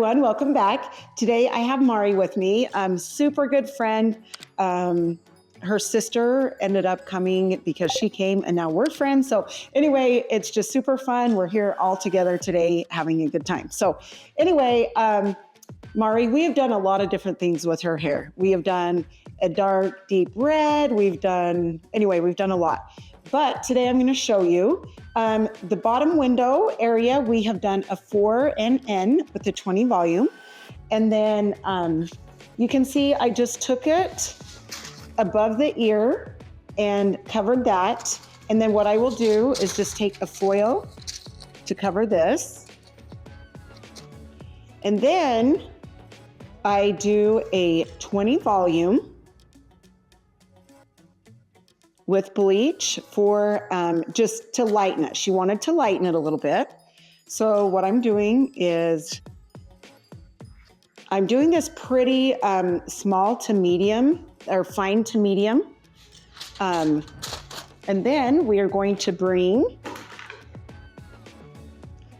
everyone, welcome back. Today I have Maurie with me, super good friend. Her sister ended up coming because she came and now we're friends. So anyway, it's just super fun. We're here all together today having a good time. So anyway, Maurie, we have done a lot of different things with her hair. We have done a dark, deep red. We've done a lot. But today I'm going to show you the bottom window area. We have done a 4NN with the 20 volume. And then you can see I just took it above the ear and covered that. And then what I will do is just take a foil to cover this. And then I do a 20 volume with bleach for just to lighten it. She wanted to lighten it a little bit. So what I'm doing is I'm doing this pretty small to medium or fine to medium. And then we are going to bring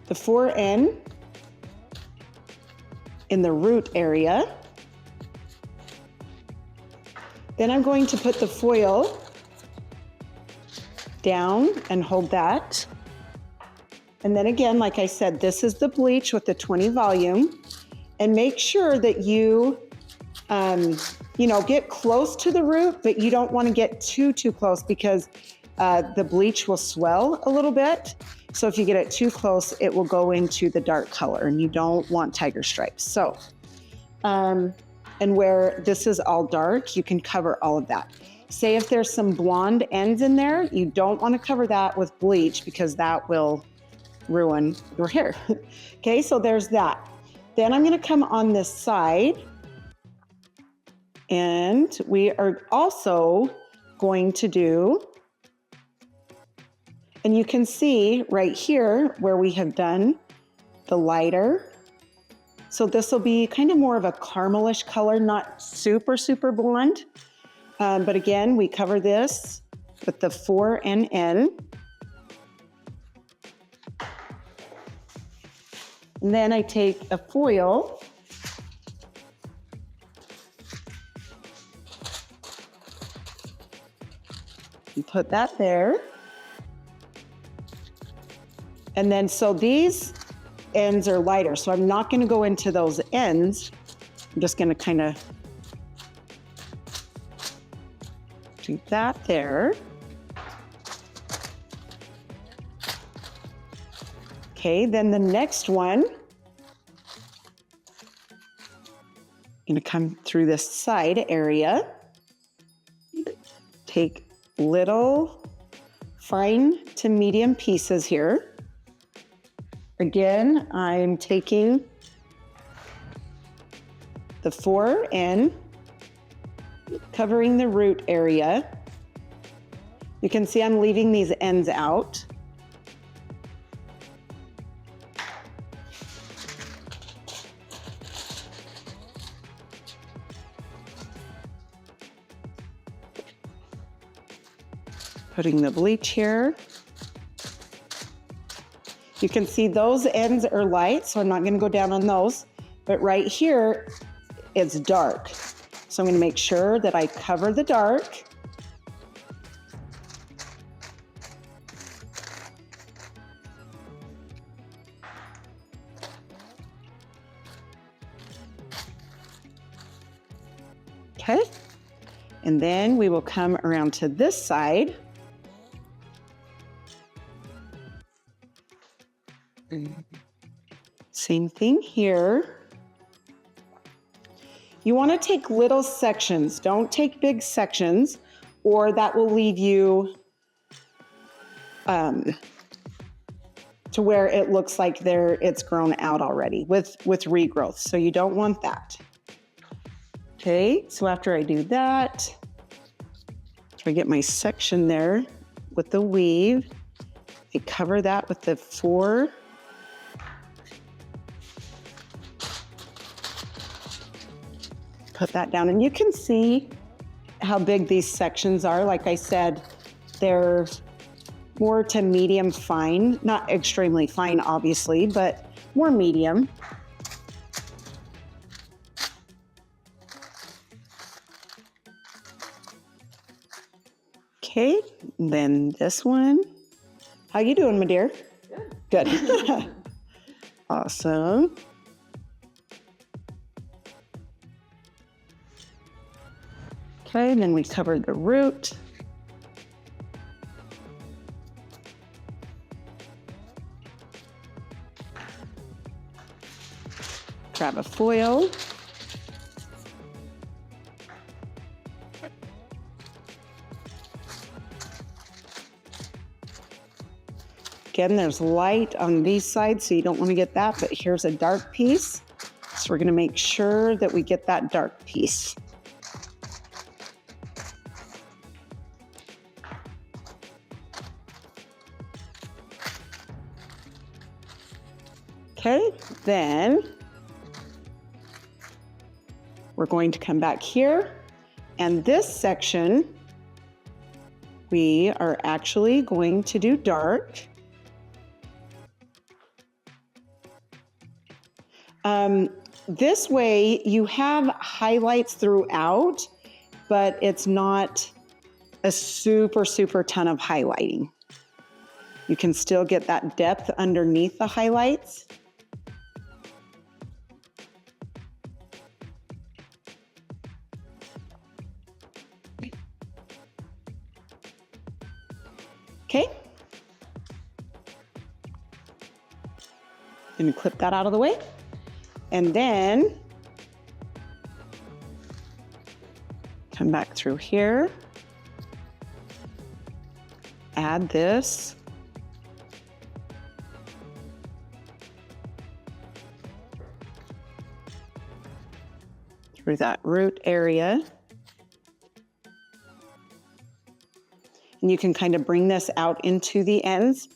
the 4N in the root area. Then I'm going to put the foil down and hold that. And then again, like I said, this is the bleach with the 20 volume. And make sure that you, get close to the root, but you don't want to get too close because the bleach will swell a little bit. So if you get it too close, it will go into the dark color and you don't want tiger stripes. So, and where this is all dark, you can cover all of that. Say if there's some blonde ends in there, you don't want to cover that with bleach because that will ruin your hair. Okay, so there's that. Then I'm going to come on this side and we are also going to do, and you can see right here where we have done the lighter. So this will be kind of more of a caramelish color, not super blonde. But again, we cover this with the 4NN. And then I take a foil and put that there. And then, so these ends are lighter, so I'm not going to go into those ends. I'm just going to kind of do that there. Okay, then the next one, I'm going to come through this side area, take little fine to medium pieces here. Again, I'm taking the 4N, covering the root area. You can see I'm leaving these ends out. Putting the bleach here. You can see those ends are light, so I'm not going to go down on those. But right here, it's dark. So I'm going to make sure that I cover the dark. Okay. And then we will come around to this side. Same thing here. You want to take little sections. Don't take big sections, or that will leave you to where it looks like it's grown out already with regrowth. So you don't want that. Okay, so after I do that, I get my section there with the weave. I cover that with the 4. Put that down, and you can see how big these sections are. Like I said, they're more to medium fine, not extremely fine, obviously, but more medium. Okay, then this one. How you doing, my dear? Good. Good. Awesome. Okay, and then we covered the root. Grab a foil. Again, there's light on these sides, so you don't want to get that, but here's a dark piece. So we're going to make sure that we get that dark piece. Okay, then we're going to come back here, and this section, we are actually going to do dark. This way you have highlights throughout, but it's not a super ton of highlighting. You can still get that depth underneath the highlights. Okay. Let me clip that out of the way. And then come back through here, add this. Through that root area. And you can kind of bring this out into the ends.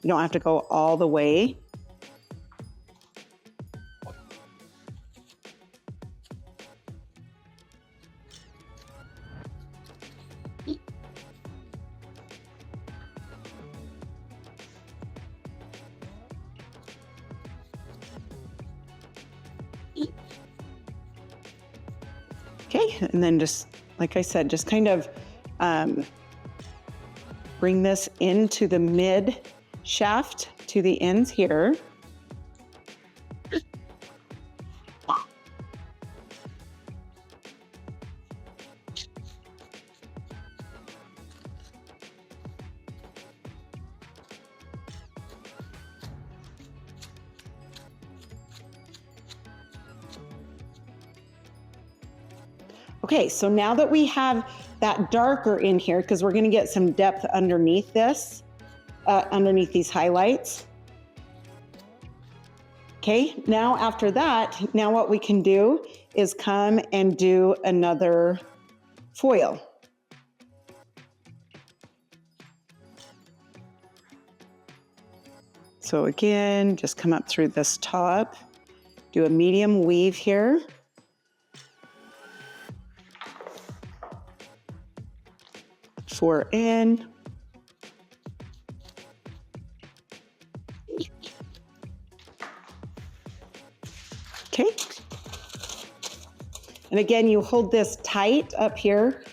You don't have to go all the way. Okay, and then just, like I said, just kind of bring this into the mid shaft to the ends here. Okay, so now that we have that darker in here, because we're going to get some depth underneath this, underneath these highlights. Okay, now after that, now what we can do is come and do another foil. So again, just come up through this top, do a medium weave here. Four in. Okay. And again, you hold this tight up here,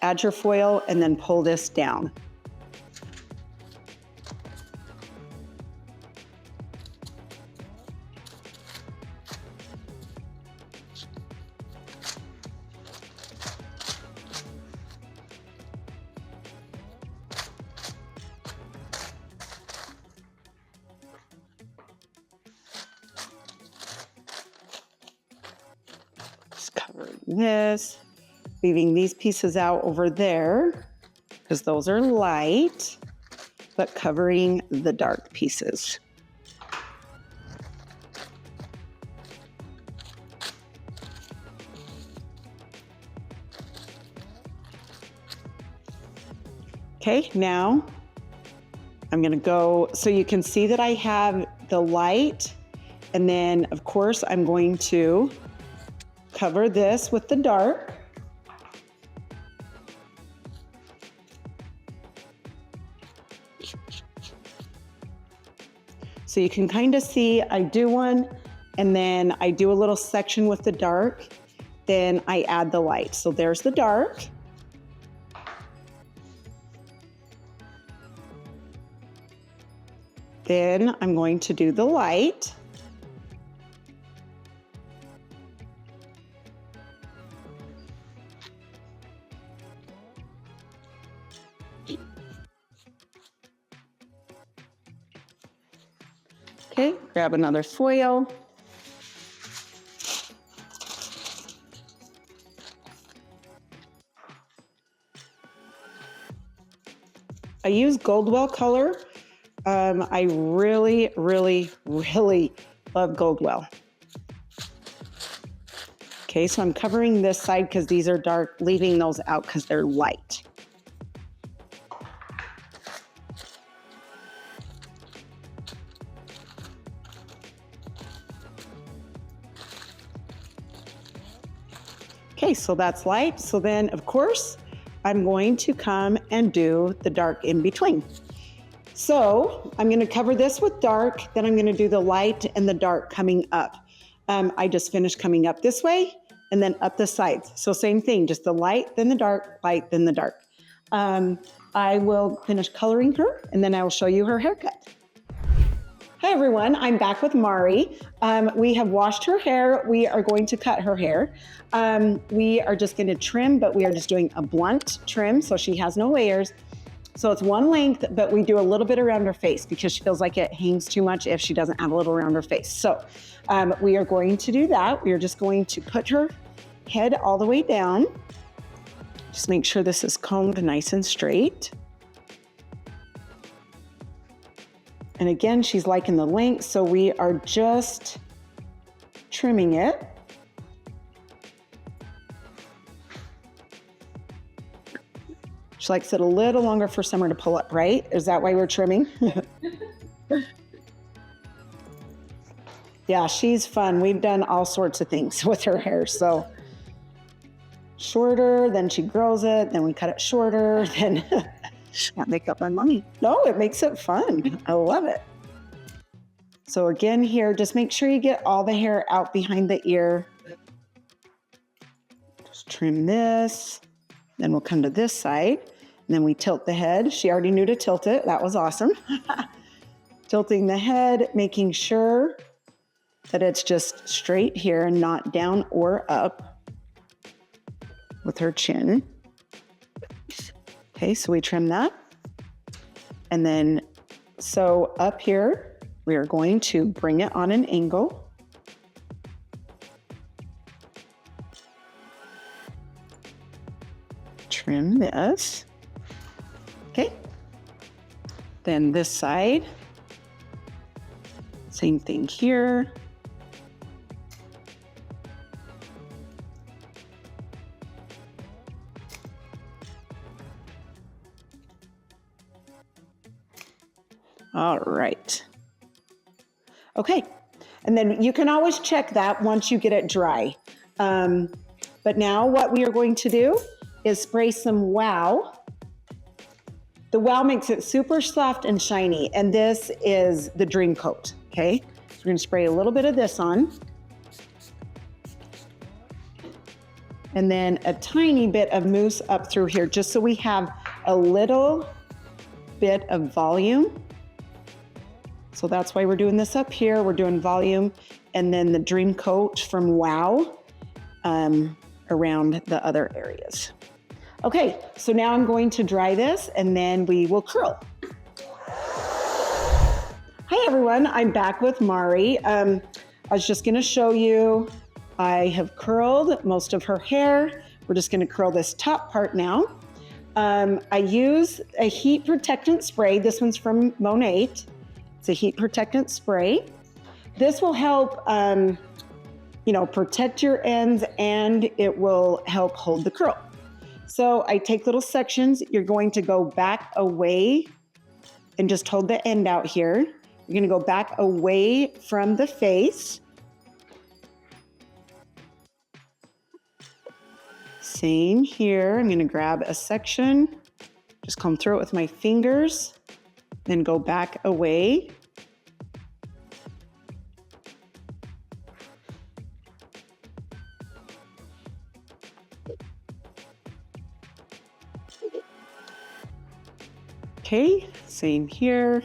add your foil, and then pull this down. Covering this, leaving these pieces out over there because those are light, but covering the dark pieces. Okay, now I'm going to go, so you can see that I have the light, and then of course I'm going to cover this with the dark. So you can kind of see I do one, and then I do a little section with the dark, then I add the light. So there's the dark. Then I'm going to do the light. Okay, grab another foil. I use Goldwell color. I really, really, really love Goldwell. Okay, so I'm covering this side because these are dark, leaving those out because they're light. Okay, so that's light. So then, of course, I'm going to come and do the dark in between. So I'm going to cover this with dark, then I'm going to do the light and the dark coming up. I just finished coming up this way and then up the sides. So same thing, just the light, then the dark, light, then the dark. I will finish coloring her and then I will show you her haircut. Hi everyone, I'm back with Maurie. We have washed her hair. We are going to cut her hair. We are just going to trim, but we are just doing a blunt trim so she has no layers. So it's one length, but we do a little bit around her face because she feels like it hangs too much if she doesn't have a little around her face. So we are going to do that. We are just going to put her head all the way down. Just make sure this is combed nice and straight. And again, she's liking the length, so we are just trimming it. She likes it a little longer for Summer to pull up, right? Is that why we're trimming? Yeah, she's fun. We've done all sorts of things with her hair. So shorter, then she grows it, then we cut it shorter, then can't make up my money. No, it makes it fun. I love it. So again here, just make sure you get all the hair out behind the ear. Just trim this. Then we'll come to this side. And then we tilt the head. She already knew to tilt it. That was awesome. Tilting the head, making sure that it's just straight here and not down or up with her chin. Okay, so we trim that. And then, so up here, we are going to bring it on an angle. Trim this. Okay. Then this side, same thing here. All right. Okay. And then you can always check that once you get it dry. But now what we are going to do is spray some Wow. The Wow makes it super soft and shiny, and this is the Dream Coat, okay? So we're gonna spray a little bit of this on. And then a tiny bit of mousse up through here, just so we have a little bit of volume. So that's why we're doing this up here. We're doing volume, and then the Dream Coat from Wow around the other areas. Okay, so now I'm going to dry this and then we will curl. Hi everyone, I'm back with Maurie. I was just gonna show you, I have curled most of her hair. We're just gonna curl this top part now. I use a heat protectant spray. This one's from Monat. It's a heat protectant spray. This will help protect your ends, and it will help hold the curl. So I take little sections. You're going to go back away and just hold the end out here. You're gonna go back away from the face. Same here. I'm gonna grab a section, just comb through it with my fingers, then go back away. Okay, same here.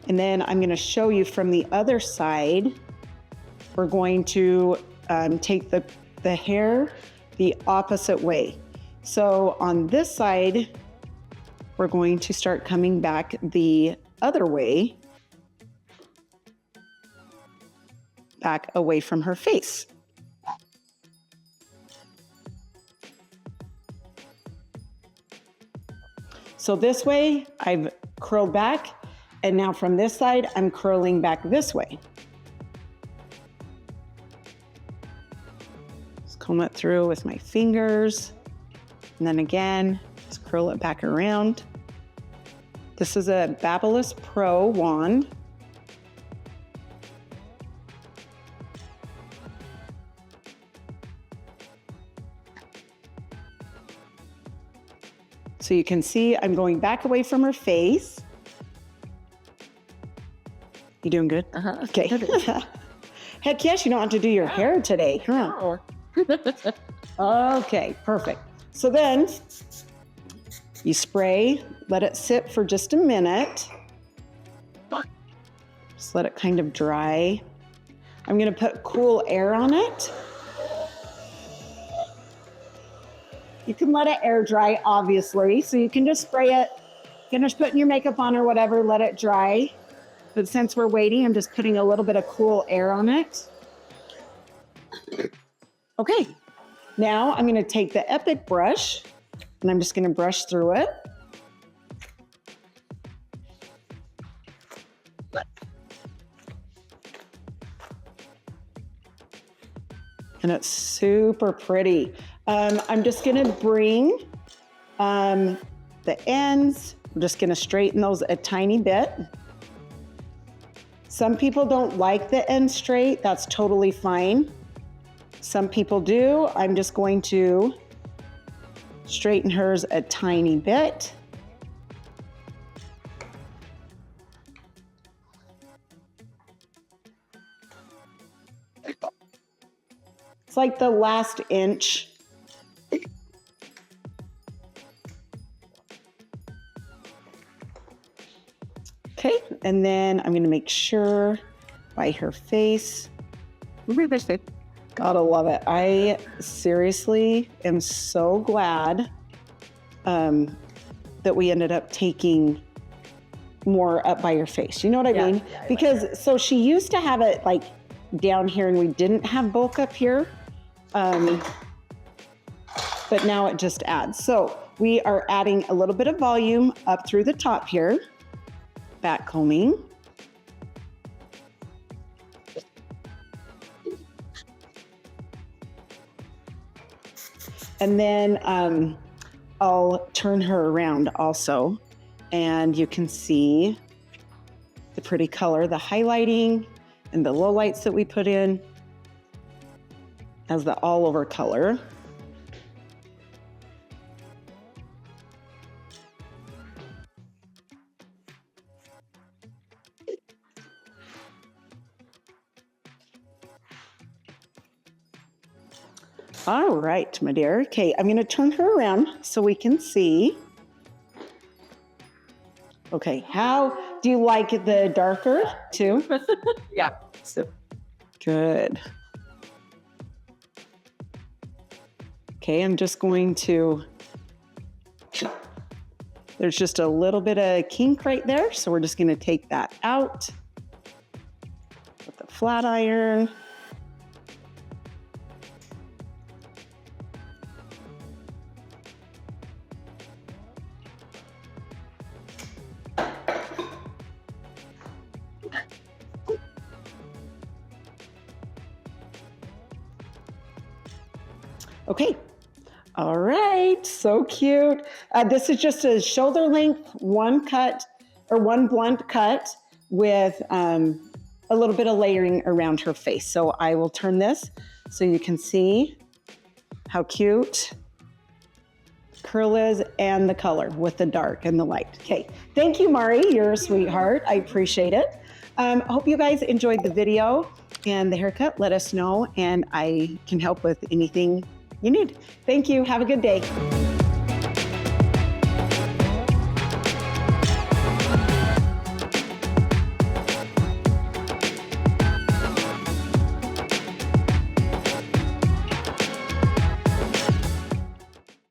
And then I'm going to show you from the other side. We're going to take the hair the opposite way. So on this side, we're going to start coming back the other way, back away from her face. So this way, I've curled back, and now from this side, I'm curling back this way. Just comb it through with my fingers, and then again, just curl it back around. This is a Babyliss Pro wand. So you can see I'm going back away from her face. You doing good? Uh-huh. Okay. Heck yes, you don't have to do your hair today, huh? Okay, perfect. So then you spray, let it sit for just a minute. Just let it kind of dry. I'm gonna put cool air on it. You can let it air dry, obviously. So you can just spray it, finish putting your makeup on or whatever, let it dry. But since we're waiting, I'm just putting a little bit of cool air on it. Okay, now I'm gonna take the Epic brush and I'm just gonna brush through it. And it's super pretty. I'm just gonna bring the ends, I'm just gonna straighten those a tiny bit. Some people don't like the end straight, that's totally fine. Some people do. I'm just going to straighten hers a tiny bit. It's like the last inch. Okay, and then I'm gonna make sure by her face. Gotta love it. I seriously am so glad that we ended up taking more up by her face. You know what I mean? Yeah, because so she used to have it like down here and we didn't have bulk up here. But now it just adds. So we are adding a little bit of volume up through the top here. Back combing. And then I'll turn her around also, and you can see the pretty color, the highlighting and the low lights that we put in as the all over color. All right, my dear. Okay, I'm gonna turn her around so we can see. Okay, how do you like the darker too? Yeah. So Good. Okay, I'm just going to, there's just a little bit of kink right there, so we're just gonna take that out with the flat iron. Okay, all right, so cute. This is just a shoulder length, one cut or one blunt cut with a little bit of layering around her face. So I will turn this so you can see how cute the curl is and the color with the dark and the light. Okay, thank you, Maurie, you're a sweetheart. I appreciate it. Hope you guys enjoyed the video and the haircut. Let us know and I can help with anything you need. Thank you. Have a good day.